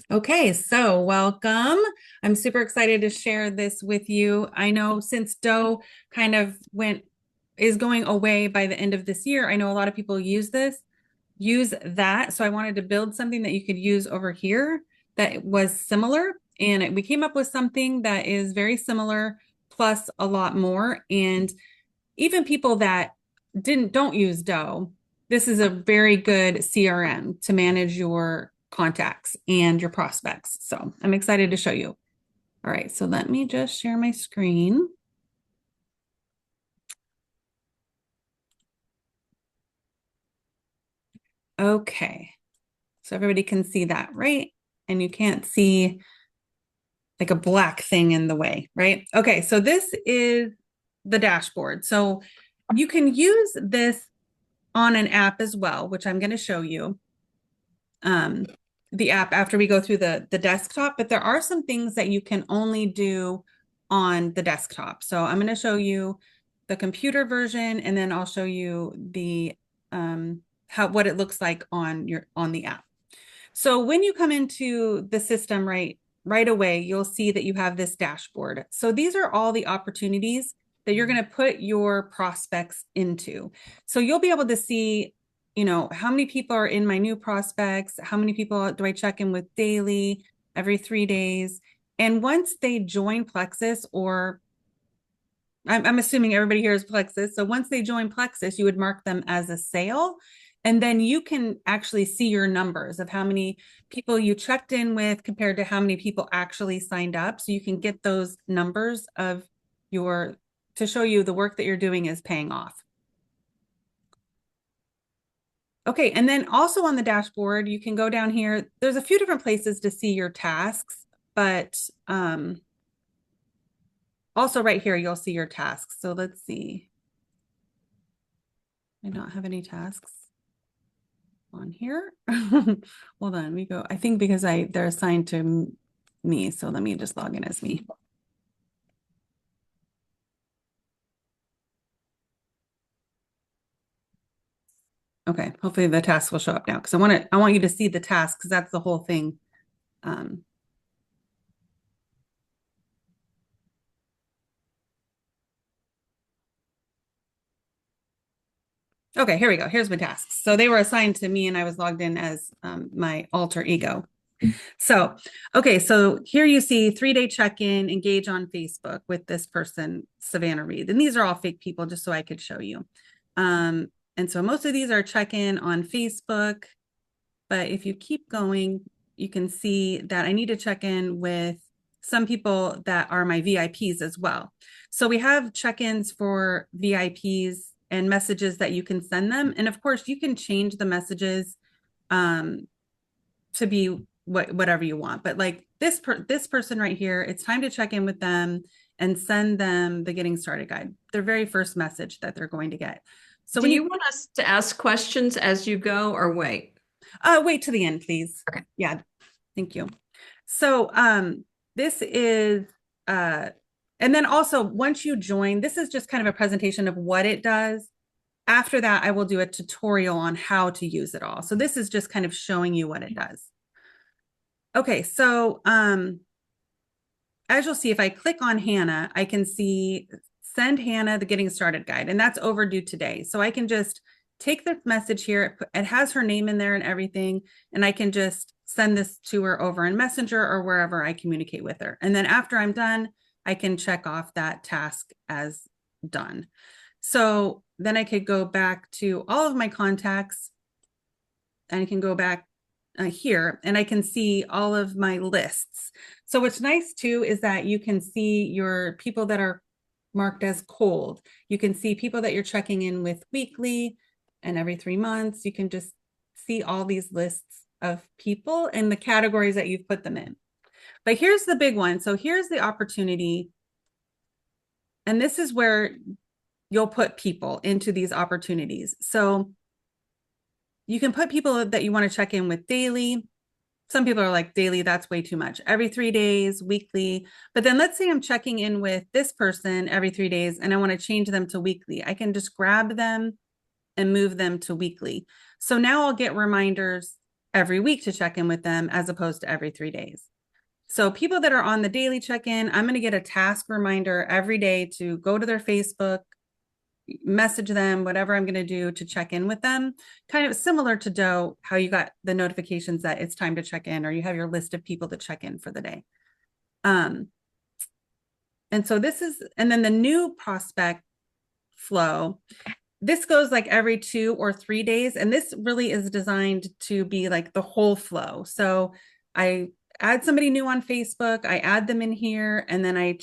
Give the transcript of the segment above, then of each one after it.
Okay, so welcome. I'm super excited to share this with you. I know since Doe kind of is going away by the end of this year, I know a lot of people use that. So I wanted to build something that you could use over here that was similar. And we came up with something that is very similar, plus a lot more. And even people that don't use Doe, this is a very good CRM to manage your contacts and your prospects. So I'm excited to show you. All right, so let me just share my screen. Okay, so everybody can see that, right? And you can't see like a black thing in the way, right? Okay, so this is the dashboard. So you can use this on an app as well, which I'm going to show you. The app after we go through the desktop, but there are some things that you can only do on the desktop. So I'm going to show you the computer version, and then I'll show you the what it looks like on the app. So when you come into the system right away, you'll see that you have this dashboard. So these are all the opportunities that you're going to put your prospects into. So you'll be able to see, how many people are in my new prospects, how many people do I check in with daily, every 3 days. And once they join Plexus, or I'm assuming everybody here is Plexus. So once they join Plexus, you would mark them as a sale. And then you can actually see your numbers of how many people you checked in with compared to how many people actually signed up. So you can get those numbers to show you the work that you're doing is paying off. Okay, and then also on the dashboard, you can go down here. There's a few different places to see your tasks, but also right here, you'll see your tasks. So let's see. I don't have any tasks on here. Hold on, we go. I think because they're assigned to me. So let me just log in as me. Okay, hopefully the task will show up now because I want you to see the task because that's the whole thing. Um, okay, here we go. Here's my tasks. So they were assigned to me and I was logged in as my alter ego. So, okay, so here you see 3-day check-in, engage on Facebook with this person, Savannah Reed. And these are all fake people just so I could show you. And so most of these are check-in on Facebook. But if you keep going, you can see that I need to check in with some people that are my VIPs as well. So we have check-ins for VIPs and messages that you can send them. And of course, you can change the messages to be whatever you want. But like this person right here, it's time to check in with them and send them the getting started guide, their very first message that they're going to get. So Do you want us to ask questions as you go or wait? wait to the end, please. Okay. Yeah, thank you. So this is and then also once you join, this is just kind of a presentation of what it does. After that, I will do a tutorial on how to use it all. So this is just kind of showing you what it does. Okay, so as you'll see, if I click on Hannah, I can see send Hannah the getting started guide, and that's overdue today. So I can just take this message here. It has her name in there and everything, and I can just send this to her over in Messenger or wherever I communicate with her. And then after I'm done, I can check off that task as done. So then I could go back to all of my contacts and I can go back here and I can see all of my lists. So what's nice too is that you can see your people that are marked as cold. You can see people that you're checking in with weekly and every 3 months. You can just see all these lists of people and the categories that you've put them in. But here's the big one. So here's the opportunity. And this is where you'll put people into these opportunities. So you can put people that you want to check in with daily. Some people are like, daily, that's way too much. Every 3 days, weekly. But then let's say I'm checking in with this person every 3 days and I want to change them to weekly. I can just grab them and move them to weekly. So now I'll get reminders every week to check in with them as opposed to every 3 days. So people that are on the daily check-in, I'm going to get a task reminder every day to go to their Facebook, message them, whatever I'm going to do to check in with them. Kind of similar to Doe, how you got the notifications that it's time to check in, or you have your list of people to check in for the day. And so this is, and then the new prospect flow, this goes like every 2 or 3 days. And this really is designed to be like the whole flow. So I add somebody new on Facebook, I add them in here, and then I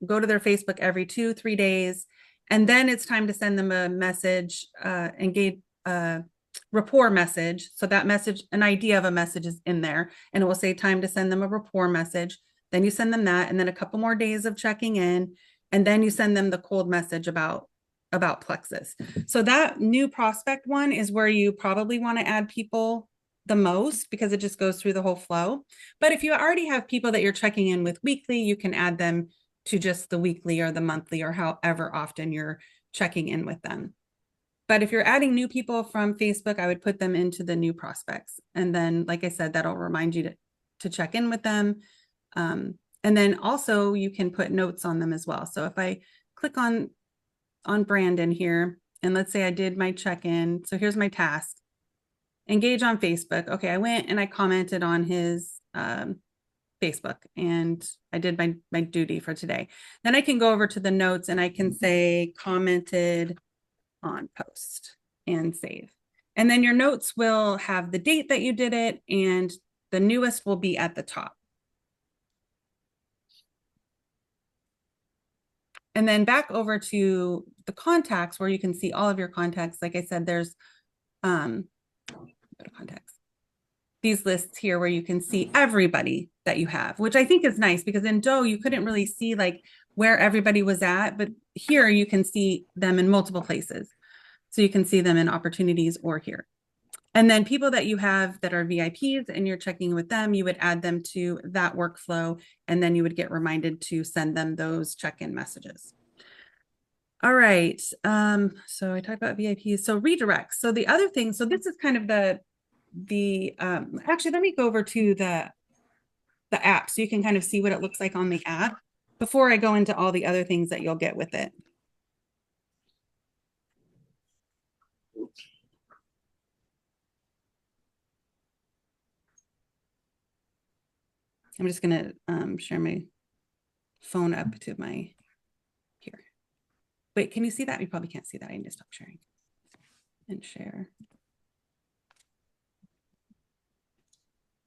go to their Facebook every 2-3 days. And then it's time to send them a message, engage, rapport message. So that message, an idea of a message is in there, and it will say time to send them a rapport message. Then you send them that, and then a couple more days of checking in, and then you send them the cold message about Plexus. So that new prospect one is where you probably want to add people the most, because it just goes through the whole flow. But if you already have people that you're checking in with weekly, you can add them to just the weekly or the monthly or however often you're checking in with them. But if you're adding new people from Facebook, I would put them into the new prospects. And then, like I said, that'll remind you to check in with them. And then also you can put notes on them as well. So if I click on Brandon here, and let's say I did my check-in. So here's my task. Engage on Facebook. Okay, I went and I commented on his Facebook, and I did my duty for today. Then I can go over to the notes and I can say commented on post and save. And then your notes will have the date that you did it, and the newest will be at the top. And then back over to the contacts where you can see all of your contacts. Like I said, there's go to contacts. These lists here where you can see everybody that you have, which I think is nice, because in Doe you couldn't really see like where everybody was at, but here you can see them in multiple places. So you can see them in opportunities or here. And then people that you have that are VIPs and you're checking with them, you would add them to that workflow, and then you would get reminded to send them those check-in messages. All right. So I talked about VIPs. So redirects. So the other thing, so this is kind of actually, let me go over to the app so you can kind of see what it looks like on the app before I go into all the other things that you'll get with it. I'm just going to share my phone up to my here. Wait, can you see that? You probably can't see that. I need to stop sharing and share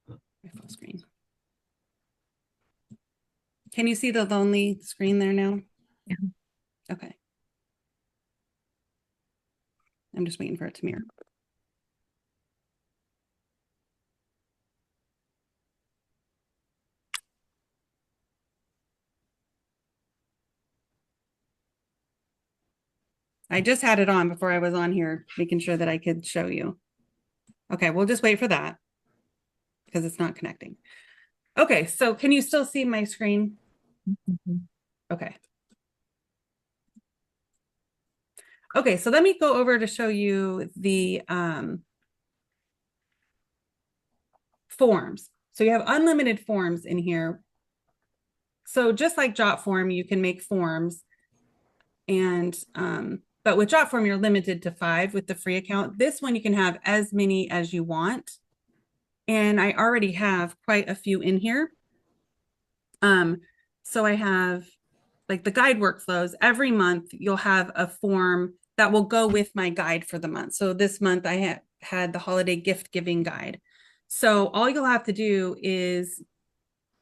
my full screen. Can you see the lonely screen there now? Yeah. Okay. I'm just waiting for it to mirror. I just had it on before I was on here, making sure that I could show you. Okay, we'll just wait for that because it's not connecting. Okay, so can you still see my screen? Mm-hmm. Okay. Okay, so let me go over to show you the forms. So you have unlimited forms in here. So just like JotForm, you can make forms. And but with JotForm, you're limited to 5 with the free account. This one, you can have as many as you want. And I already have quite a few in here. So I have like the guide workflows. Every month, you'll have a form that will go with my guide for the month. So this month, I had the holiday gift giving guide. So all you'll have to do is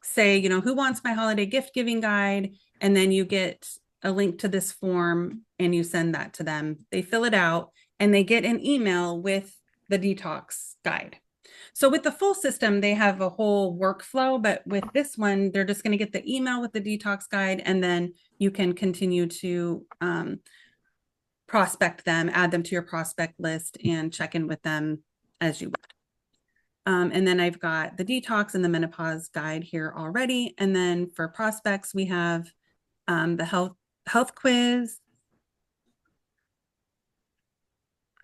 say, you know, who wants my holiday gift giving guide? And then you get a link to this form and you send that to them. They fill it out and they get an email with the detox guide. So with the full system, they have a whole workflow, but with this one, they're just going to get the email with the detox guide, and then you can continue to prospect them, add them to your prospect list, and check in with them as you would. And then I've got the detox and the menopause guide here already. And then for prospects, we have the health quiz.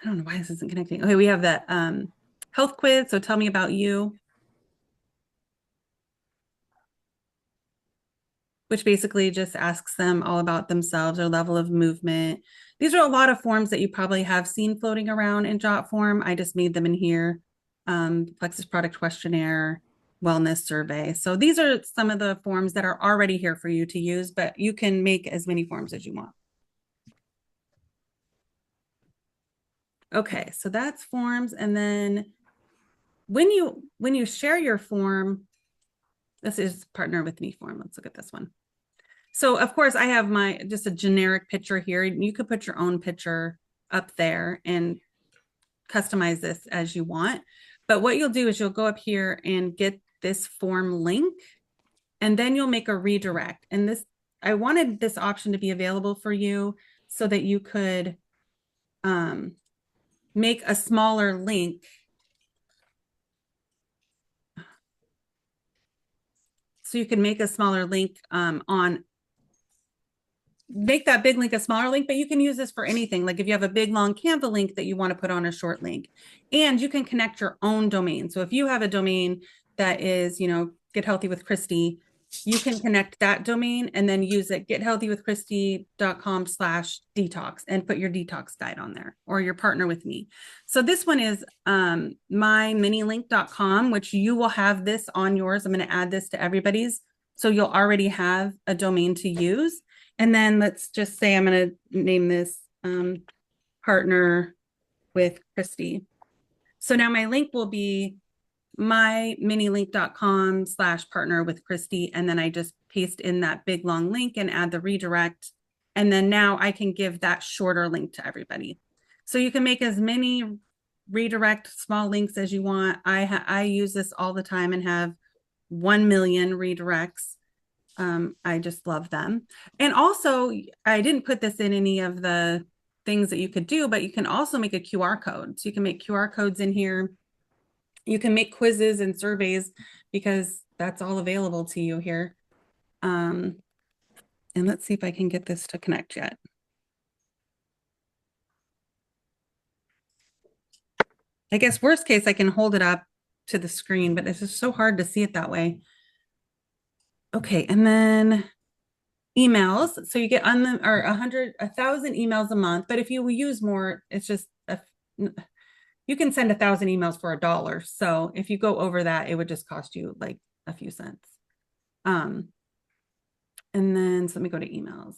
I don't know why this isn't connecting. Okay, we have the health quiz. So tell me about you, which basically just asks them all about themselves, their level of movement. These are a lot of forms that you probably have seen floating around in Jot form. I just made them in here. Plexus product questionnaire, wellness survey. So these are some of the forms that are already here for you to use, but you can make as many forms as you want. Okay, so that's forms. And then when you share your form, this is partner with me form. Let's look at this one. So of course I have my just a generic picture here. You could put your own picture up there and customize this as you want. But what you'll do is you'll go up here and get this form link, and then you'll make a redirect. And this, I wanted this option to be available for you so that you could make a smaller link. So you can make a smaller link make that big link a smaller link, but you can use this for anything. Like if you have a big long Canva link that you want to put on a short link, and you can connect your own domain. So if you have a domain that is, Get Healthy with Christy, you can connect that domain and then use it, gethealthywithchristy.com/detox, and put your detox guide on there, or your partner with me. So this one is myminilink.com, which you will have this on yours. I'm going to add this to everybody's. So you'll already have a domain to use. And then let's just say I'm going to name this partner with Christy. So now my link will be myminilink.com/partner with Christy. And then I just paste in that big long link and add the redirect. And then now I can give that shorter link to everybody. So you can make as many redirect small links as you want. I use this all the time and have 1 million redirects. I just love them. And also, I didn't put this in any of the things that you could do, but you can also make a QR code. So you can make QR codes in here. You can make quizzes and surveys because that's all available to you here. And let's see if I can get this to connect yet. I guess worst case, I can hold it up to the screen, but it's just so hard to see it that way. Okay, and then emails. So you get 1,000 emails a month, but if you use more, it's just you can send 1,000 emails for $1. So if you go over that, it would just cost you like a few cents. And then so let me go to emails.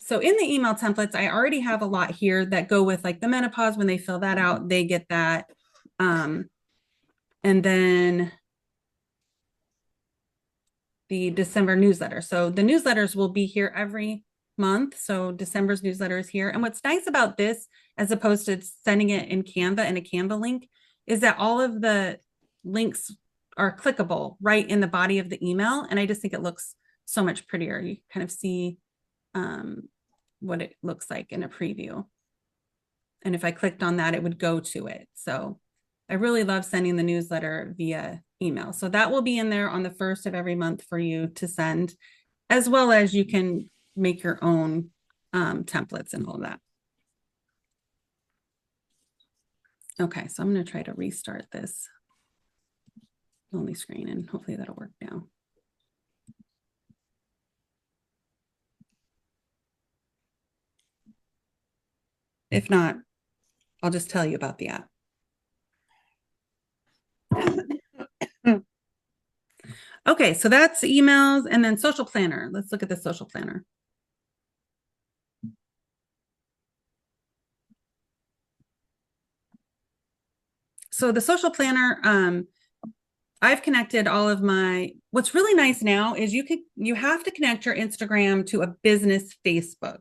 So in the email templates, I already have a lot here that go with like the menopause. When they fill that out, they get that. And then the December newsletter. So the newsletters will be here every month. So December's newsletter is here. And what's nice about this, as opposed to sending it in Canva and a Canva link, is that all of the links are clickable right in the body of the email. And I just think it looks so much prettier. You kind of see what it looks like in a preview. And if I clicked on that, it would go to it. So I really love sending the newsletter via email. So that will be in there on the 1st of every month for you to send, as well as you can make your own templates and all that. Okay, so I'm going to try to restart this lonely screen, and hopefully that'll work now. If not, I'll just tell you about the app. Okay, so that's emails, and then social planner. Let's look at the social planner. So the social planner, I've connected all of what's really nice now is you have to connect your Instagram to a business Facebook.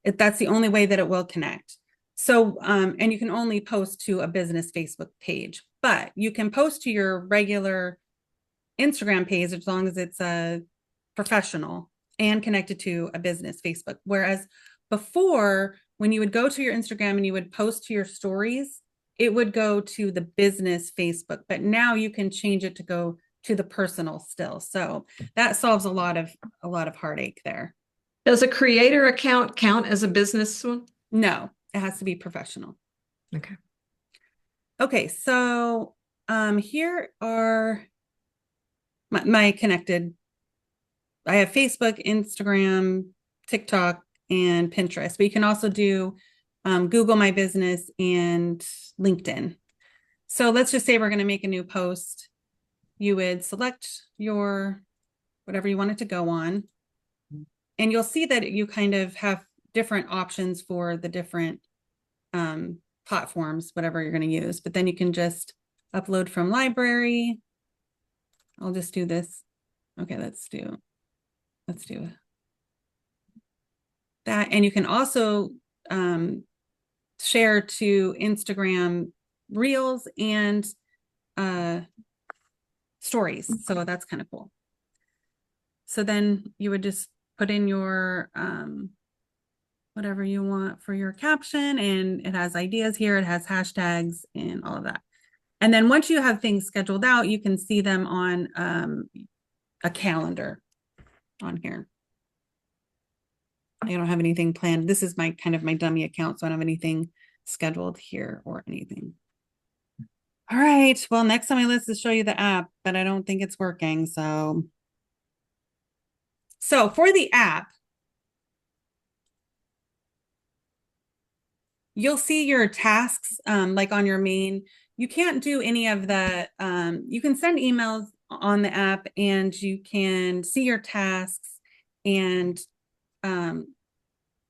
That's the only way that it will connect. So, and you can only post to a business Facebook page, but you can post to your regular Instagram page as long as it's a professional and connected to a business Facebook. Whereas before, when you would go to your Instagram and you would post to your stories, it would go to the business Facebook, but now you can change it to go to the personal still. So that solves a lot of heartache there. Does a creator account count as a business one? No, it has to be professional. Okay. Okay, so here are my connected. I have Facebook, Instagram, TikTok, and Pinterest, but you can also do Google My Business and LinkedIn. So let's just say we're going to make a new post. You would select your whatever you want it to go on, and you'll see that you kind of have different options for the different platforms, whatever you're going to use. But then you can just upload from library. I'll just do this. Okay, let's do that. And you can also share to Instagram Reels and stories. So that's kind of cool. So then you would just put in your whatever you want for your caption, and it has ideas here, it has hashtags and all of that. And then once you have things scheduled out, you can see them on a calendar on here. I don't have anything planned. This is my kind of my dummy account, so I don't have anything scheduled here or anything. All right. Well, next on my list is show you the app, but I don't think it's working. So for the app, you'll see your tasks like on your main. You can't do any of the, you can send emails on the app and you can see your tasks and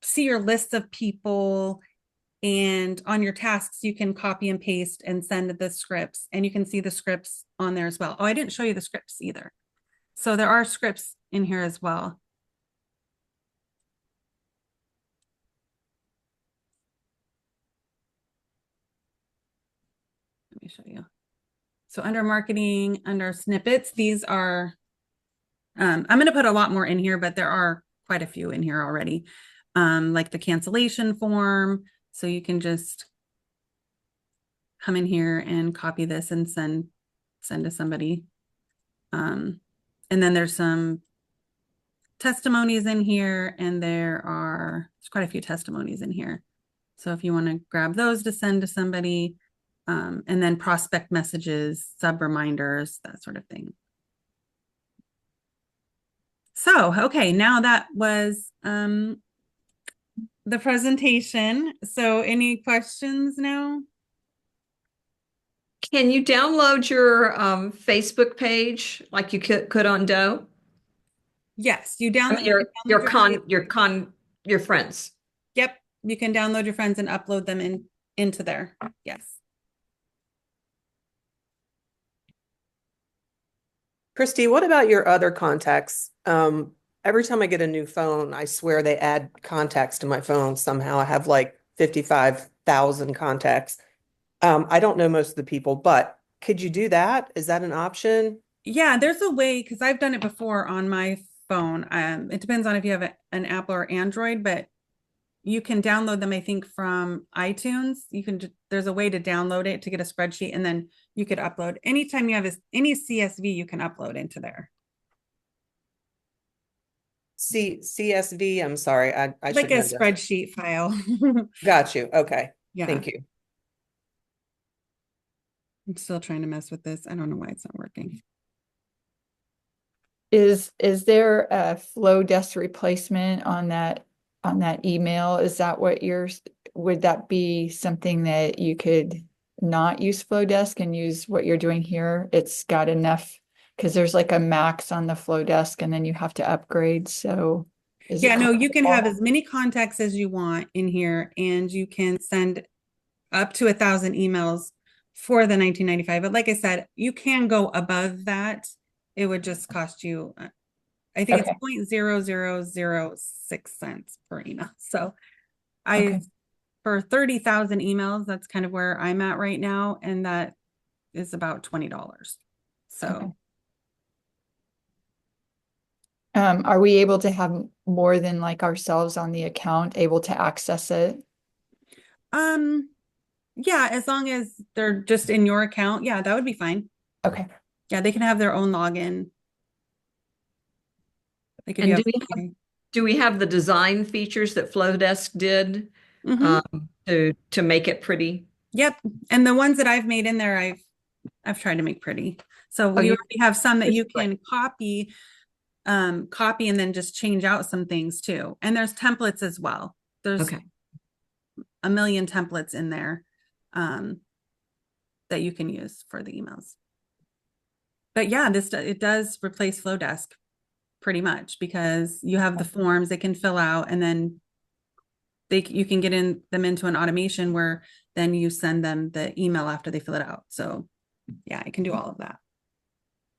see your list of people. And on your tasks, you can copy and paste and send the scripts, and you can see the scripts on there as well. Oh, I didn't show you the scripts either. So there are scripts in here as well. Let me show you. So under marketing, under snippets, these are, I'm going to put a lot more in here, but there are quite a few in here already. Like the cancellation form. So you can just come in here and copy this and send to somebody. And then there's some testimonies in here, and there's quite a few testimonies in here. So if you want to grab those to send to somebody, and then prospect messages, sub reminders, that sort of thing. So, okay, now that was the presentation. So any questions now? Can you download your Facebook page like you could on Doe? Yes, you I mean, can download your friends. Yep, you can download your friends and upload them into there. Yes. Christy, what about your other contacts? Every time I get a new phone, I swear they add contacts to my phone somehow. I have like 55,000 contacts. I don't know most of the people, but could you do that? Is that an option? Yeah, there's a way, because I've done it before on my phone. It depends on if you have an Apple or Android, but you can download them, I think, from iTunes. There's a way to download it to get a spreadsheet, and then you could upload. Anytime you have any CSV, you can upload into there. CSV, I'm sorry, I Like should a know that. spreadsheet file. Got you. Okay. Yeah. Thank you. I'm still trying to mess with this. I don't know why it's not working. Is there a flow desk replacement on that email? Is that what would that be something that you could not use flow desk and use what you're doing here? It's got enough, because there's like a max on the flow desk and then you have to upgrade. So Yeah, no, you can have as many contacts as you want in here, and you can send up to 1,000 emails for the 1995. But like I said, you can go above that. It would just cost you, I think it's 0.0006 cents per email. So for 30,000 emails, that's kind of where I'm at right now. And that is about $20. So. Are we able to have more than like ourselves on the account able to access it? Yeah, as long as they're just in your account, yeah, that would be fine. Okay. Yeah, they can have their own login. Like if And you do we have the design features that Flowdesk did Mhm. to make it pretty? Yep. And the ones that I've made in there, I've tried to make pretty. So Oh, we already have some that it's you great. can copy and then just change out some things too. And there's templates as well. There's Okay. a million templates in there that you can use for the emails. But yeah, it does replace Flowdesk pretty much because you have the forms they can fill out, and then you can get them into an automation where then you send them the email after they fill it out. So yeah, I can do all of that.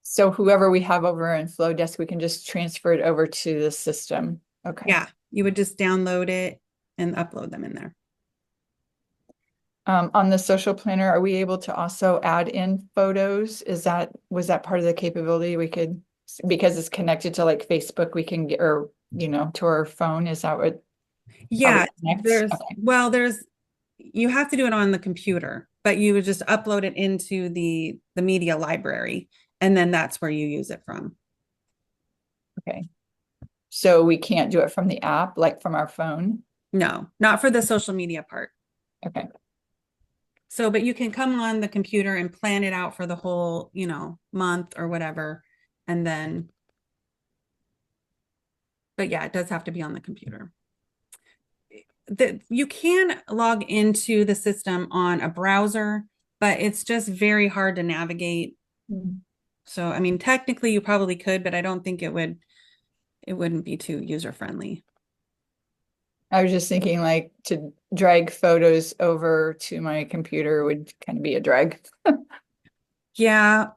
So whoever we have over in Flowdesk, we can just transfer it over to the system. Okay. Yeah, you would just download it and upload them in there. On the social planner, are we able to also add in photos? Was that part of the capability we could, because it's connected to like Facebook, we can get, or, to our phone? Is that what? Yeah, Okay. you have to do it on the computer, but you would just upload it into the media library, and then that's where you use it from. Okay. So we can't do it from the app, like from our phone? No, not for the social media part. Okay. So, but you can come on the computer and plan it out for the whole, month or whatever. And then, but yeah, it does have to be on the computer. You can log into the system on a browser, but it's just very hard to navigate. Mhm. So, I mean, technically you probably could, but I don't think it wouldn't be too user friendly. I was just thinking like to drag photos over to my computer would kind of be a drag. Yeah,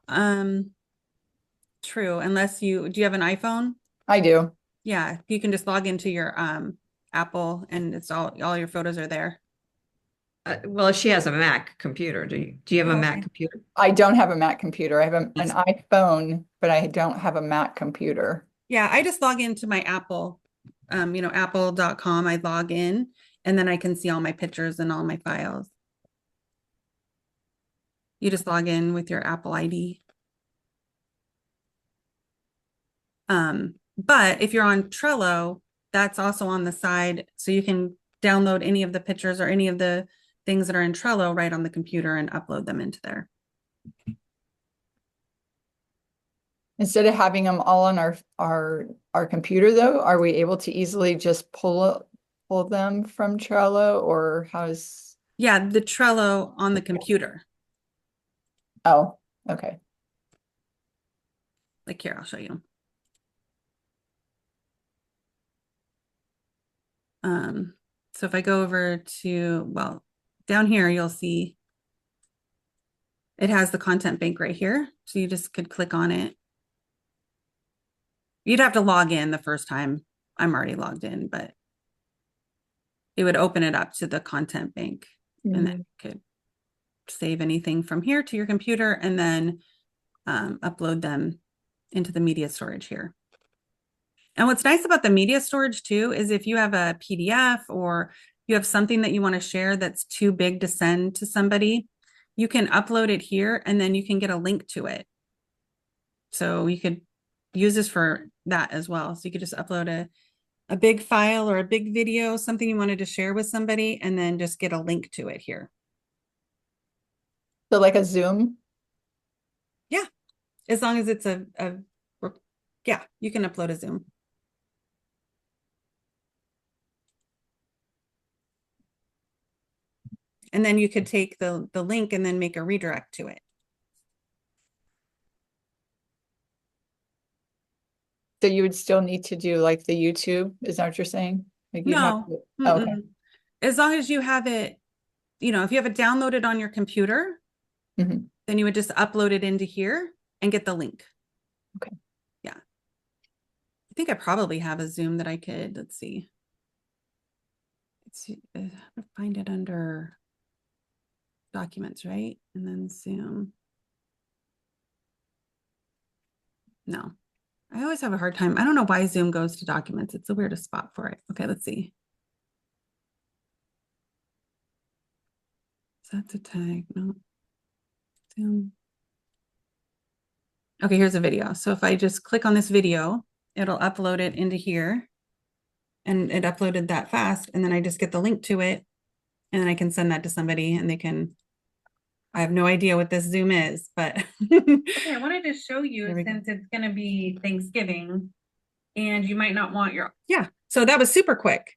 true. Do you have an iPhone? I do. Yeah, you can just log into your Apple, and it's all your photos are there. Well, if she has a Mac computer, do you have a Mac Okay. computer? I don't have a Mac computer. I have an Yes. iPhone, but I don't have a Mac computer. Yeah, I just log into my Apple, apple.com. I log in, and then I can see all my pictures and all my files. You just log in with your Apple ID. But if you're on Trello, that's also on the side. So you can download any of the pictures or any of the things that are in Trello right on the computer and upload them into there. Instead of having them all on our computer though, are we able to easily just pull them from Trello, or how's? Yeah, the Trello on the computer. Oh, okay. Like here, I'll show you. So if I go over to, well, down here, you'll see it has the content bank right here. So you just could click on it. You'd have to log in the first time. I'm already logged in, but it would open it up to the content bank, and then you could save anything from here to your computer and then upload them into the media storage here. And what's nice about the media storage too is if you have a PDF or you have something that you want to share that's too big to send to somebody, you can upload it here and then you can get a link to it. So you could use this for that as well. So you could just upload a big file or a big video, something you wanted to share with somebody, and then just get a link to it here. So like a Zoom? Yeah, as long as it's yeah, you can upload a Zoom. And then you could take the link and then make a redirect to it. So you would still need to do like the YouTube, is that what you're saying? Like you'd have No, to, okay. As long as you have it, if you have it downloaded on your computer, Mhm. then you would just upload it into here and get the link. Okay. Yeah. I think I probably have a Zoom that I could, let's see. Find it under documents, right? And then Zoom. No, I always have a hard time. I don't know why Zoom goes to documents. It's the weirdest spot for it. Okay, let's see. Is that the tag? No. Zoom. Okay, here's a video. So if I just click on this video, it'll upload it into here. And it uploaded that fast. And then I just get the link to it. And then I can send that to somebody and they can I have no idea what this Zoom is, but okay, I wanted to show you There we go. since it's going to be Thanksgiving and you might not want your, yeah, so that was super quick.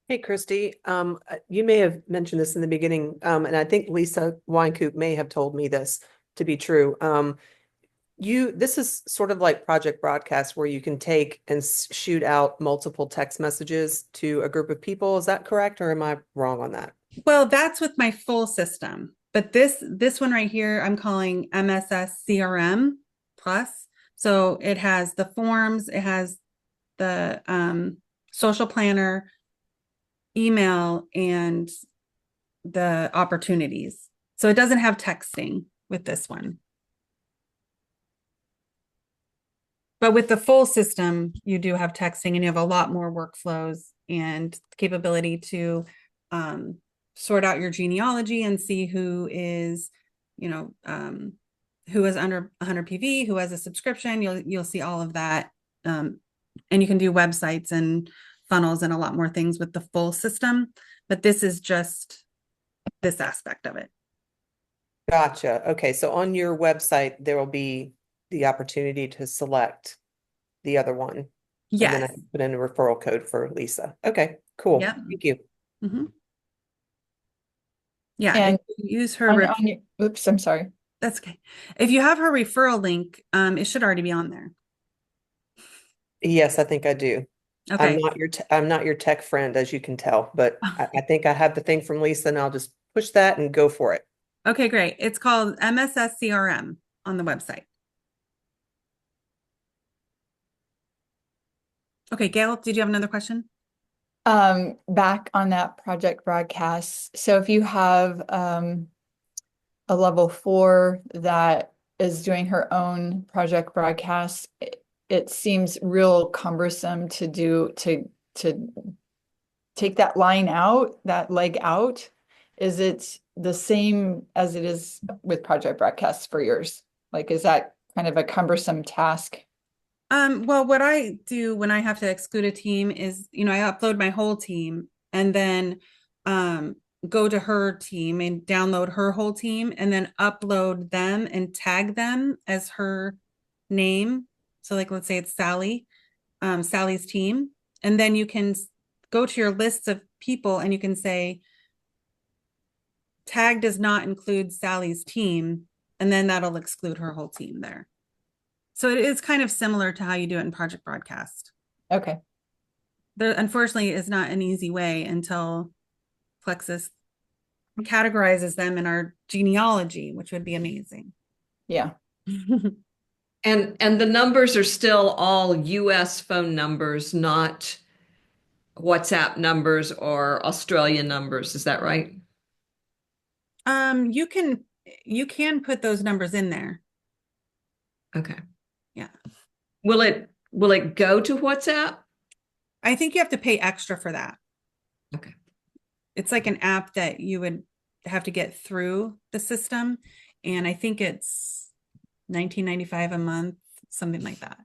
Hey, Christy, you may have mentioned this in the beginning, and I think Lisa Weincoop may have told me this to be true. This is sort of like Project Broadcast where you can take and shoot out multiple text messages to a group of people. Is that correct, or am I wrong on that? Well, that's with my full system, but this one right here, I'm calling MSS CRM Plus. So it has the forms, it has the social planner, email, and the opportunities. So it doesn't have texting with this one. But with the full system, you do have texting and you have a lot more workflows and capability to sort out your genealogy and see who is, who is under 100 PV, who has a subscription. You'll see all of that. And you can do websites and funnels and a lot more things with the full system. But this is just this aspect of it. Gotcha. Okay, so on your website, there will be the opportunity to select the other one. And then I Yes. can put in a referral code for Lisa. Okay, cool. Yep. Thank you. Mm-hmm. Yeah. And if you use her, on your, oops, I'm sorry. that's okay. If you have her referral link, it should already be on there. Yes, I think I do. I'm Okay. not I'm not your tech friend, as you can tell, but I think I have the thing from Lisa, and I'll just push that and go for it. Okay, great. It's called MSS CRM on the website. Okay, Gail, did you have another question? Back on that project broadcast. So if you have a level 4 that is doing her own project broadcast, it seems real cumbersome to to take that line out, that leg out. Is it the same as it is with project broadcasts for yours? Like, is that kind of a cumbersome task? Well, what I do when I have to exclude a team is, I upload my whole team and then go to her team and download her whole team and then upload them and tag them as her name. So like, let's say it's Sally, Sally's team. And then you can go to your lists of people and you can say, tag does not include Sally's team. And then that'll exclude her whole team there. So it is kind of similar to how you do it in Project Broadcast. Okay. There, unfortunately, is not an easy way until Plexus categorizes them in our genealogy, which would be amazing. Yeah. And the numbers are still all US phone numbers, not WhatsApp numbers or Australian numbers. Is that right? You can put those numbers in there. Okay. Yeah. Will it go to WhatsApp? I think you have to pay extra for that. Okay. It's like an app that you would have to get through the system. And I think it's $19.95 a month, something like that.